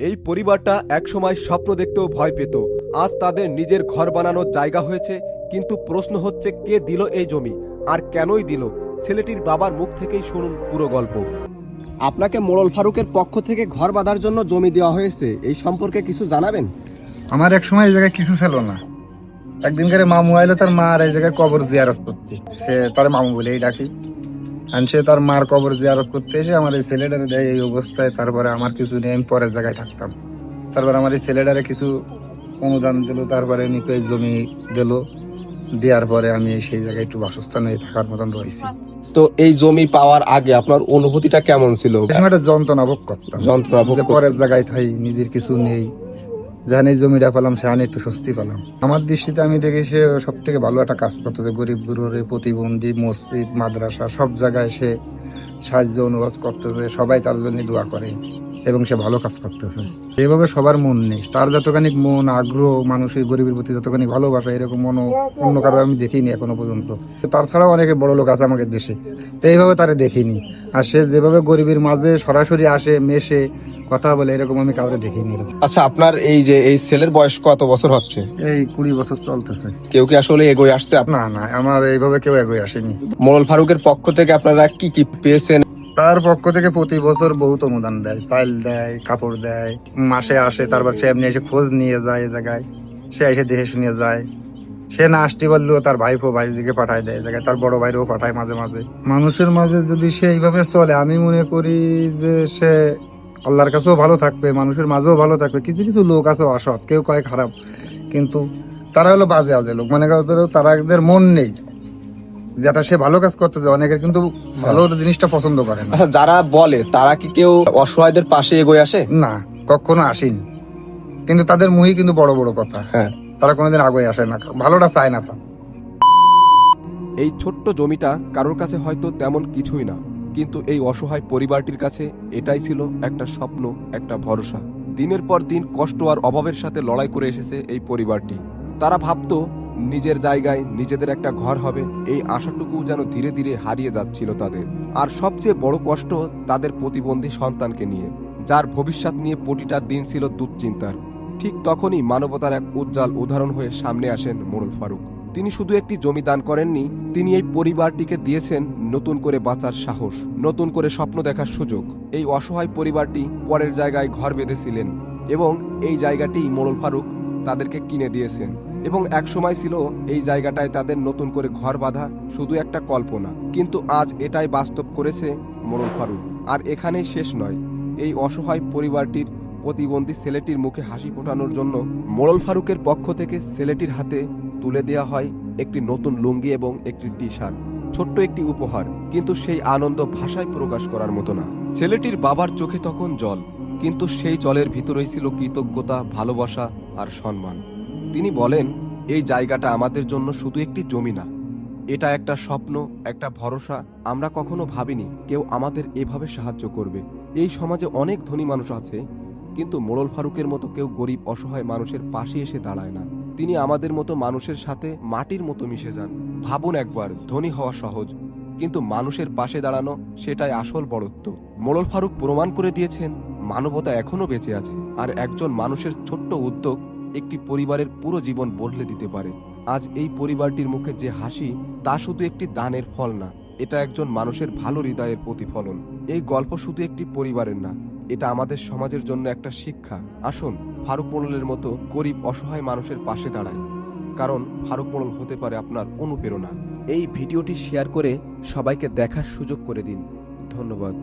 এই পরিবারটা একসময় স্বপ্ন দেখতেও ভয় পেত। আজ তাদের নিজের ঘর বানানোর জায়গা হয়েছে। কিন্তু প্রশ্ন হচ্ছে, কে দিল এই জমি আর কেনই দিল? ছেলেটির বাবার মুখ থেকেই শুনুন পুরো গল্প। আপনাকে মোড়ল ফারুকের পক্ষ থেকে ঘর বাঁধার জন্য জমি দেওয়া হয়েছে, এই সম্পর্কে কিছু জানাবেন? আমার এক সময় এই জায়গায় কিছু ছিল না। একদিন করে মামু আইলো তার মার এই জায়গায় কবর জিয়ারত করতে। সে তার মামু বলেই ডাকি। আর সে তার মার কবর জিয়ারত করতে এসে আমার এই ছেলেটারে দেয় এই অবস্থায়। তারপরে আমার কিছু নিয়ে আমি পরের জায়গায় থাকতাম। তারপরে আমার এই ছেলেটারে কিছু অনুদান দিল, তারপরে নিতে জমি দিল। দেওয়ার পরে আমি সেই জায়গায় একটু বাসস্থান হয়ে থাকার মতন রয়েছি। তো এই জমি পাওয়ার আগে আপনার অনুভূতিটা কেমন ছিল? একটা যন্ত্রণা ভোগ করতাম, যন্ত্রণা ভোগ যে পরের জায়গায় থাই, নিজের কিছু নেই। যেখানে জমিটা পেলাম সেখানে একটু স্বস্তি পেলাম। আমার দৃষ্টিতে আমি দেখি সে সব থেকে ভালো একটা কাজ করতেছে। গরিব গুরুরে, প্রতিবন্ধী, মসজিদ, মাদ্রাসা সব জায়গায় সে সাহায্য অনুভব করতেছে। সবাই তার জন্য দোয়া করে এবং সে ভালো কাজ করতেছে। এইভাবে সবার মন নেই, তার যতখানি মন, আগ্রহ, মানুষের গরিবের প্রতি যতখানি ভালোবাসা, এরকম মন অন্য কারো আমি দেখিনি এখনো পর্যন্ত। তার ছাড়াও অনেকে বড় লোক আছে আমাদের দেশে, তো এইভাবে তারা দেখিনি। আর সে যেভাবে গরিবের মাঝে সরাসরি আসে, মেশে, কথা বলে, এরকম আমি কাউকে দেখিনি। আচ্ছা, আপনার এই যে এই ছেলের বয়স কত বছর হচ্ছে? এই 20 বছর চলতেছে। কেউ কি আসলে এগোয় আসছে? না না, আমার এইভাবে কেউ এগোয় আসেনি। মোড়ল ফারুকের পক্ষ থেকে আপনারা কি কি পেয়েছেন? তার পক্ষ থেকে প্রতি বছর বহুত অনুদান দেয়, চাল দেয়, কাপড় দেয়, মাসে আসে। তারপর সে এমনি এসে খোঁজ নিয়ে যায় এই জায়গায়। সে এসে দেখে শুনিয়ে যায়। সে না আসতে পারলেও তার ভাইপো ভাইজিকে পাঠায় দেয় জায়গায়, তার বড় ভাইরেও পাঠায় মাঝে মাঝে। মানুষের মাঝে যদি সে এইভাবে চলে, আমি মনে করি যে সে আল্লাহর কাছেও ভালো থাকবে, মানুষের মাঝেও ভালো থাকবে। কিছু কিছু লোক আছে অসৎ, কেউ কয় খারাপ, কিন্তু তারা হলো বাজে আজে লোক। মানে তাদের মন নেই যেটা সে ভালো কাজ করতেছে। অনেকের কিন্তু ভালো জিনিসটা পছন্দ করে না। আচ্ছা, যারা বলে তারা কি কেউ অসহায়দের পাশে এগোয় আসে? না, কখনো আসেনি। কিন্তু তাদের মুখে কিন্তু বড় বড় কথা। হ্যাঁ, তারা কোনোদিন আগে আসে না, ভালোটা চায় না। তা এই ছোট্ট জমিটা কারোর কাছে হয়তো তেমন কিছুই না, কিন্তু এই অসহায় পরিবারটির কাছে এটাই ছিল একটা স্বপ্ন, একটা ভরসা। দিনের পর দিন কষ্ট আর অভাবের সাথে লড়াই করে এসেছে এই পরিবারটি। তারা ভাবতো নিজের জায়গায় নিজেদের একটা ঘর হবে, এই আশাটুকু যেন ধীরে ধীরে হারিয়ে যাচ্ছিল তাদের। আর সবচেয়ে বড় কষ্ট তাদের প্রতিবন্ধী সন্তানকে নিয়ে, যার ভবিষ্যৎ নিয়ে প্রতিটা দিন ছিল দুশ্চিন্তার। ঠিক তখনই মানবতার এক উজ্জ্বল উদাহরণ হয়ে সামনে আসেন মোড়ল ফারুক। তিনি শুধু একটি জমি দান করেননি, তিনি এই পরিবারটিকে দিয়েছেন নতুন করে বাঁচার সাহস, নতুন করে স্বপ্ন দেখার সুযোগ। এই অসহায় পরিবারটি পরের জায়গায় ঘর বেঁধেছিলেন এবং এই জায়গাটি মোড়ল ফারুক তাদেরকে কিনে দিয়েছেন। এবং এক সময় ছিল এই জায়গাটায় তাদের নতুন করে ঘর বাঁধা শুধু একটা কল্পনা, কিন্তু আজ এটাই বাস্তব করেছে মোড়ল ফারুক। আর এখানেই শেষ নয়, এই অসহায় পরিবারটির প্রতিবন্ধী ছেলেটির মুখে হাসি ফোটানোর জন্য মোড়ল ফারুকের পক্ষ থেকে ছেলেটির হাতে তুলে দেওয়া হয় একটি নতুন লুঙ্গি এবং একটি টি শার্ট। ছোট্ট একটি উপহার, কিন্তু সেই আনন্দ ভাষায় প্রকাশ করার মতো না। ছেলেটির বাবার চোখে তখন জল, কিন্তু সেই জলের ভিতরেই ছিল কৃতজ্ঞতা, ভালোবাসা আর সম্মান। তিনি বলেন, এই জায়গাটা আমাদের জন্য শুধু একটি জমি না, এটা একটা স্বপ্ন, একটা ভরসা। আমরা কখনো ভাবিনি কেউ আমাদের এভাবে সাহায্য করবে। এই সমাজে অনেক ধনী মানুষ আছে, কিন্তু মোড়ল ফারুকের মতো কেউ গরিব অসহায় মানুষের পাশে এসে দাঁড়ায় না। তিনি আমাদের মতো মানুষের সাথে মাটির মতো মিশে যান। ভাবুন একবার, ধনী হওয়া সহজ, কিন্তু মানুষের পাশে দাঁড়ানো, সেটাই আসল বড়ত্ব। মোড়ল ফারুক প্রমাণ করে দিয়েছেন মানবতা এখনো বেঁচে আছে, আর একজন মানুষের ছোট্ট উদ্যোগ একটি পরিবারের পুরো জীবন বদলে দিতে পারে। আজ এই পরিবারটির মুখে যে হাসি, তা শুধু একটি দানের ফল না, এটা একজন মানুষের ভালো হৃদয়ের প্রতিফলন। এই গল্প শুধু একটি পরিবারের না, এটা আমাদের সমাজের জন্য একটা শিক্ষা। আসুন ফারুক মোড়লের মতো গরিব অসহায় মানুষের পাশে দাঁড়াই, কারণ ফারুক মোড়ল হতে পারে আপনার অনুপ্রেরণা। এই ভিডিওটি শেয়ার করে সবাইকে দেখার সুযোগ করে দিন। ধন্যবাদ।